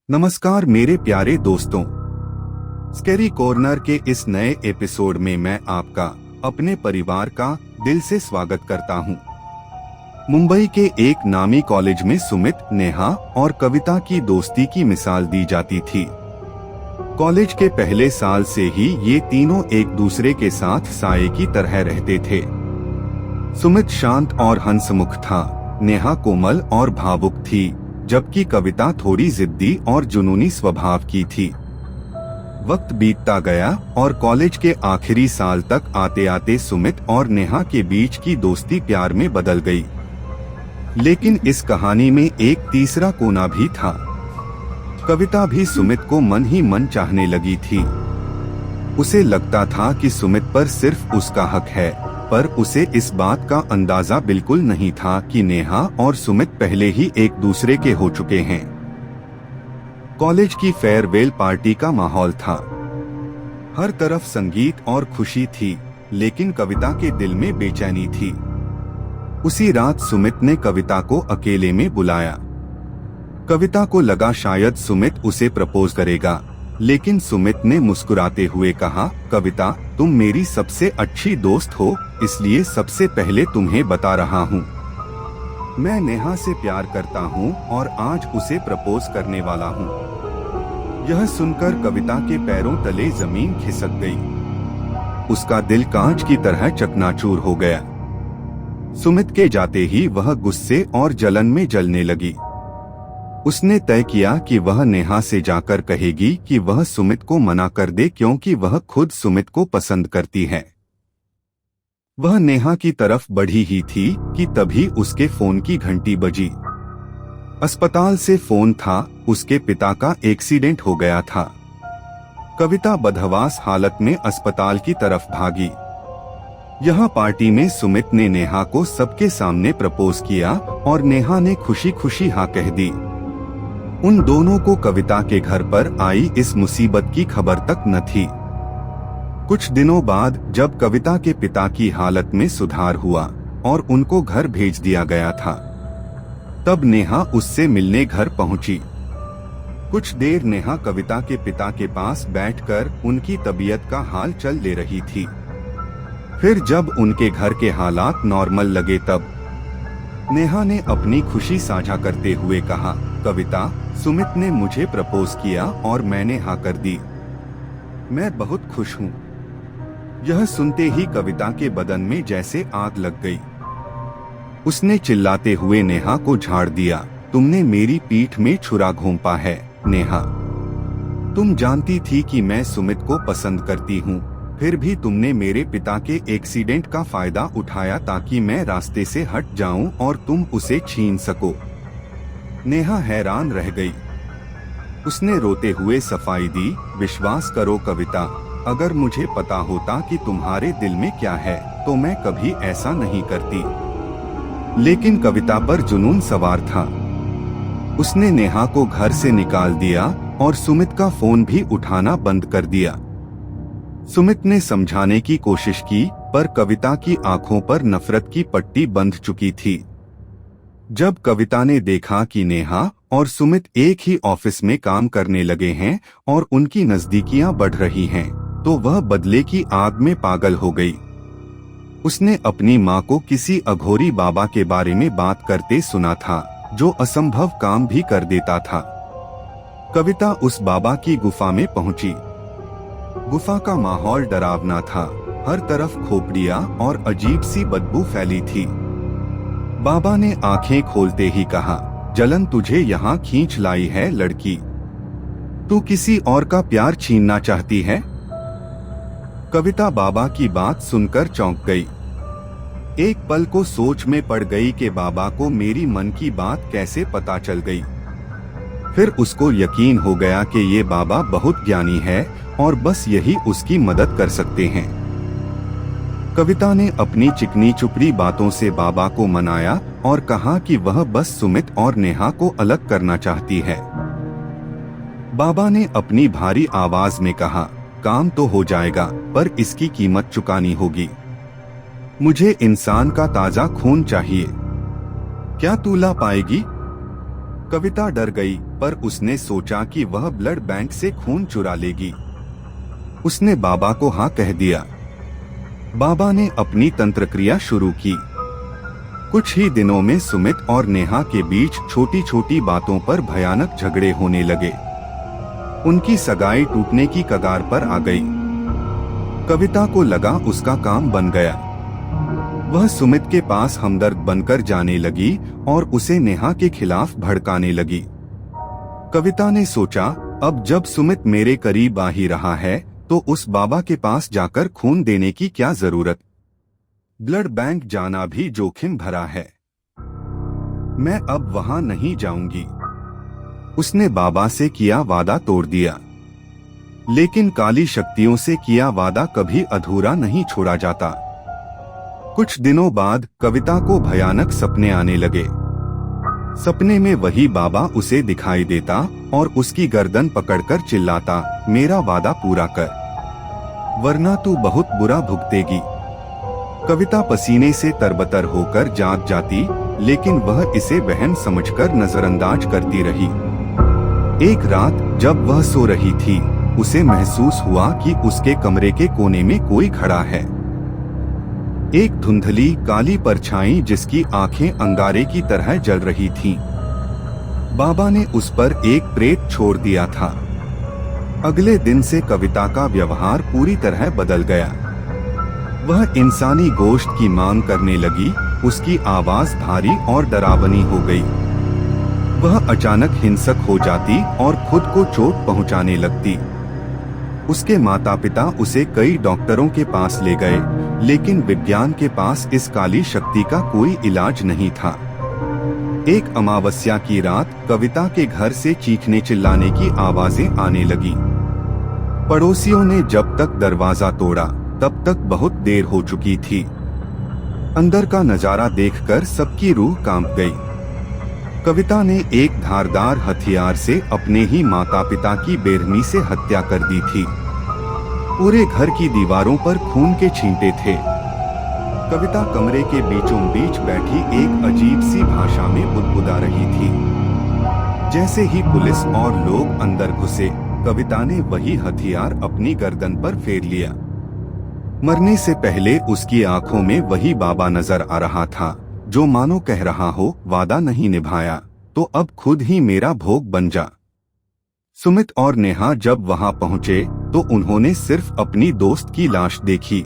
नमस्कार मेरे प्यारे दोस्तों, स्कैरी कॉर्नर के इस नए एपिसोड में मैं आपका अपने परिवार का दिल से स्वागत करता हूं। मुंबई के एक नामी कॉलेज में सुमित, नेहा और कविता की दोस्ती की मिसाल दी जाती थी। कॉलेज के पहले साल से ही ये तीनों एक दूसरे के साथ साये की तरह रहते थे। सुमित शांत और हंसमुख था, नेहा कोमल और भावुक थी, जबकि कविता थोड़ी जिद्दी और जुनूनी स्वभाव की थी। वक्त बीतता गया और कॉलेज के आखिरी साल तक आते आते सुमित और नेहा के बीच की दोस्ती प्यार में बदल गई। लेकिन इस कहानी में एक तीसरा कोना भी था। कविता भी सुमित को मन ही मन चाहने लगी थी। उसे लगता था कि सुमित पर सिर्फ उसका हक है, पर उसे इस बात का अंदाजा बिल्कुल नहीं था कि नेहा और सुमित पहले ही एक दूसरे के हो चुके हैं। कॉलेज की फेयरवेल पार्टी का माहौल था। हर तरफ संगीत और खुशी थी, लेकिन कविता के दिल में बेचैनी थी। उसी रात सुमित ने कविता को अकेले में बुलाया। कविता को लगा शायद सुमित उसे प्रपोज करेगा, लेकिन सुमित ने मुस्कुराते हुए कहा, कविता, तुम मेरी सबसे अच्छी दोस्त हो, इसलिए सबसे पहले तुम्हें बता रहा हूँ। मैं नेहा से प्यार करता हूँ और आज उसे प्रपोज करने वाला हूँ। यह सुनकर कविता के पैरों तले जमीन खिसक गई। उसका दिल कांच की तरह चकनाचूर हो गया। सुमित के जाते ही वह गुस्से और जलन में जलने लगी। उसने तय किया कि वह नेहा से जाकर कहेगी कि वह सुमित को मना कर दे, क्योंकि वह खुद सुमित को पसंद करती है। वह नेहा की तरफ बढ़ी ही थी कि तभी उसके फोन की घंटी बजी। अस्पताल से फोन था। उसके पिता का एक्सीडेंट हो गया था। कविता बदहवास हालत में अस्पताल की तरफ भागी। यह पार्टी में सुमित ने नेहा को सबके सामने प्रपोज किया और नेहा ने खुशी खुशी हाँ कह दी। उन दोनों को कविता के घर पर आई इस मुसीबत की खबर तक न थी। कुछ दिनों बाद जब कविता के पिता की हालत में सुधार हुआ और उनको घर भेज दिया गया था, तब नेहा उससे मिलने घर पहुंची। कुछ देर नेहा कविता के पिता के पास बैठकर उनकी तबीयत का हाल चाल ले रही थी। फिर जब उनके घर के हालात नॉर्मल लगे, तब नेहा ने अपनी खुशी साझा करते हुए कहा, कविता, सुमित ने मुझे प्रपोज किया और मैंने हाँ कर दी। मैं बहुत खुश हूँ। यह सुनते ही कविता के बदन में जैसे आग लग गई। उसने चिल्लाते हुए नेहा को झाड़ दिया, तुमने मेरी पीठ में छुरा घोंपा है नेहा। तुम जानती थी कि मैं सुमित को पसंद करती हूँ, फिर भी तुमने मेरे पिता के एक्सीडेंट का फायदा उठाया ताकि मैं रास्ते से हट जाऊं और तुम उसे छीन सको। नेहा हैरान रह गई। उसने रोते हुए सफाई दी, विश्वास करो कविता, अगर मुझे पता होता कि तुम्हारे दिल में क्या है तो मैं कभी ऐसा नहीं करती। लेकिन कविता पर जुनून सवार था। उसने नेहा को घर से निकाल दिया और सुमित का फोन भी उठाना बंद कर दिया। सुमित ने समझाने की कोशिश की, पर कविता की आंखों पर नफरत की पट्टी बंध चुकी थी। जब कविता ने देखा कि नेहा और सुमित एक ही ऑफिस में काम करने लगे हैं और उनकी नजदीकियां बढ़ रही हैं, तो वह बदले की आग में पागल हो गई। उसने अपनी माँ को किसी अघोरी बाबा के बारे में बात करते सुना था, जो असंभव काम भी कर देता था। कविता उस बाबा की गुफा में पहुंची। गुफा का माहौल डरावना था। हर तरफ खोपड़ियां और अजीब सी बदबू फैली थी। बाबा ने आंखें खोलते ही कहा, जलन तुझे यहाँ खींच लाई है लड़की। तू किसी और का प्यार छीनना चाहती है? कविता बाबा की बात सुनकर चौंक गई। एक पल को सोच में पड़ गई कि बाबा को मेरी मन की बात कैसे पता चल गई। फिर उसको यकीन हो गया कि ये बाबा बहुत ज्ञानी है और बस यही उसकी मदद कर सकते हैं। कविता ने अपनी चिकनी चुपड़ी बातों से बाबा को मनाया और कहा कि वह बस सुमित और नेहा को अलग करना चाहती है। बाबा ने अपनी भारी आवाज में कहा, काम तो हो जाएगा, पर इसकी कीमत चुकानी होगी। मुझे इंसान का ताजा खून चाहिए। क्या तू ला पाएगी? कविता डर गई। पर उसने सोचा कि वह ब्लड बैंक से खून चुरा लेगी। उसने बाबा को हाँ कह दिया। बाबा ने अपनी तंत्रक्रिया शुरू की। कुछ ही दिनों में सुमित और नेहा के बीच छोटी छोटी बातों पर भयानक झगड़े होने लगे। उनकी सगाई टूटने की कगार पर आ गई। कविता को लगा उसका काम बन गया। वह सुमित के पास हमदर्द बनकर जाने लगी और उसे नेहा के खिलाफ भड़काने लगी। कविता ने सोचा, अब जब सुमित मेरे करीब आ ही रहा है तो उस बाबा के पास जाकर खून देने की क्या जरूरत। ब्लड बैंक जाना भी जोखिम भरा है। मैं अब वहां नहीं जाऊंगी। उसने बाबा से किया वादा तोड़ दिया। लेकिन काली शक्तियों से किया वादा कभी अधूरा नहीं छोड़ा जाता। कुछ दिनों बाद कविता को भयानक सपने आने लगे। सपने में वही बाबा उसे दिखाई देता और उसकी गर्दन पकड़कर चिल्लाता, मेरा वादा पूरा कर, वरना तू बहुत बुरा भुगतेगी। कविता पसीने से तरबतर होकर जाग जाती, लेकिन वह इसे बहन समझकर नजरअंदाज करती रही। एक रात जब वह सो रही थी, उसे महसूस हुआ कि उसके कमरे के कोने में कोई खड़ा है। एक धुंधली काली परछाई जिसकी आंखें अंगारे की तरह जल रही थीं। बाबा ने उस पर एक प्रेत छोड़ दिया था। अगले दिन से कविता का व्यवहार पूरी तरह बदल गया। वह इंसानी गोश्त की मांग करने लगी। उसकी आवाज भारी और डरावनी हो गई। वह अचानक हिंसक हो जाती और खुद को चोट पहुंचाने लगती। उसके माता पिता उसे कई डॉक्टरों के पास ले गए, लेकिन विज्ञान के पास इस काली शक्ति का कोई इलाज नहीं था। एक अमावस्या की रात कविता के घर से चीखने चिल्लाने की आवाजें आने लगी। पड़ोसियों ने जब तक दरवाजा तोड़ा तब तक बहुत देर हो चुकी थी। अंदर का नजारा देखकर सबकी रूह कांप गई। कविता ने एक धारदार हथियार से अपने ही माता पिता की बेरहमी से हत्या कर दी थी। पूरे घर की दीवारों पर खून के छींटे थे। कविता कमरे के बीचों बीच बैठी एक अजीब सी भाषा में बुदबुदा रही थी। जैसे ही पुलिस और लोग अंदर घुसे, कविता ने वही हथियार अपनी गर्दन पर फेर लिया। मरने से पहले उसकी आंखों में वही बाबा नजर आ रहा था, जो मानो कह रहा हो, वादा नहीं निभाया तो अब खुद ही मेरा भोग बन जा। सुमित और नेहा जब वहां पहुंचे तो उन्होंने सिर्फ अपनी दोस्त की लाश देखी।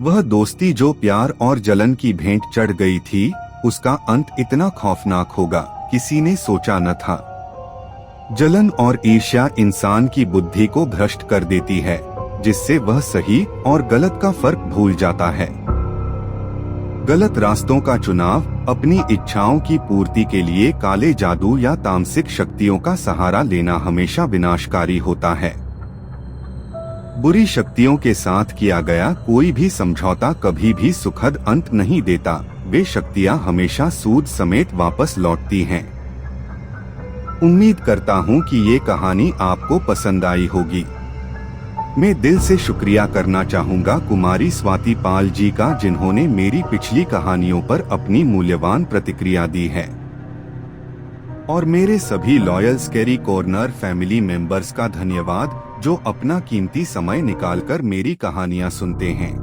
वह दोस्ती जो प्यार और जलन की भेंट चढ़ गई थी, उसका अंत इतना खौफनाक होगा किसी ने सोचा न था। जलन और ईर्ष्या इंसान की बुद्धि को भ्रष्ट कर देती है, जिससे वह सही और गलत का फर्क भूल जाता है। गलत रास्तों का चुनाव, अपनी इच्छाओं की पूर्ति के लिए काले जादू या तामसिक शक्तियों का सहारा लेना हमेशा विनाशकारी होता है। बुरी शक्तियों के साथ किया गया कोई भी समझौता कभी भी सुखद अंत नहीं देता। वे शक्तियां हमेशा सूद समेत वापस लौटती हैं। उम्मीद करता हूं कि ये कहानी आपको पसंद आई होगी। मैं दिल से शुक्रिया करना चाहूँगा कुमारी स्वाति पाल जी का, जिन्होंने मेरी पिछली कहानियों पर अपनी मूल्यवान प्रतिक्रिया दी है। और मेरे सभी loyal scary corner family members का धन्यवाद, जो अपना कीमती समय निकालकर मेरी कहानियाँ सुनते हैं।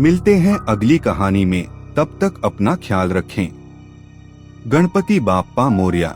मिलते हैं अगली कहानी में, तब तक अपना ख्याल रखें। गणपति बाप्पा मोरया।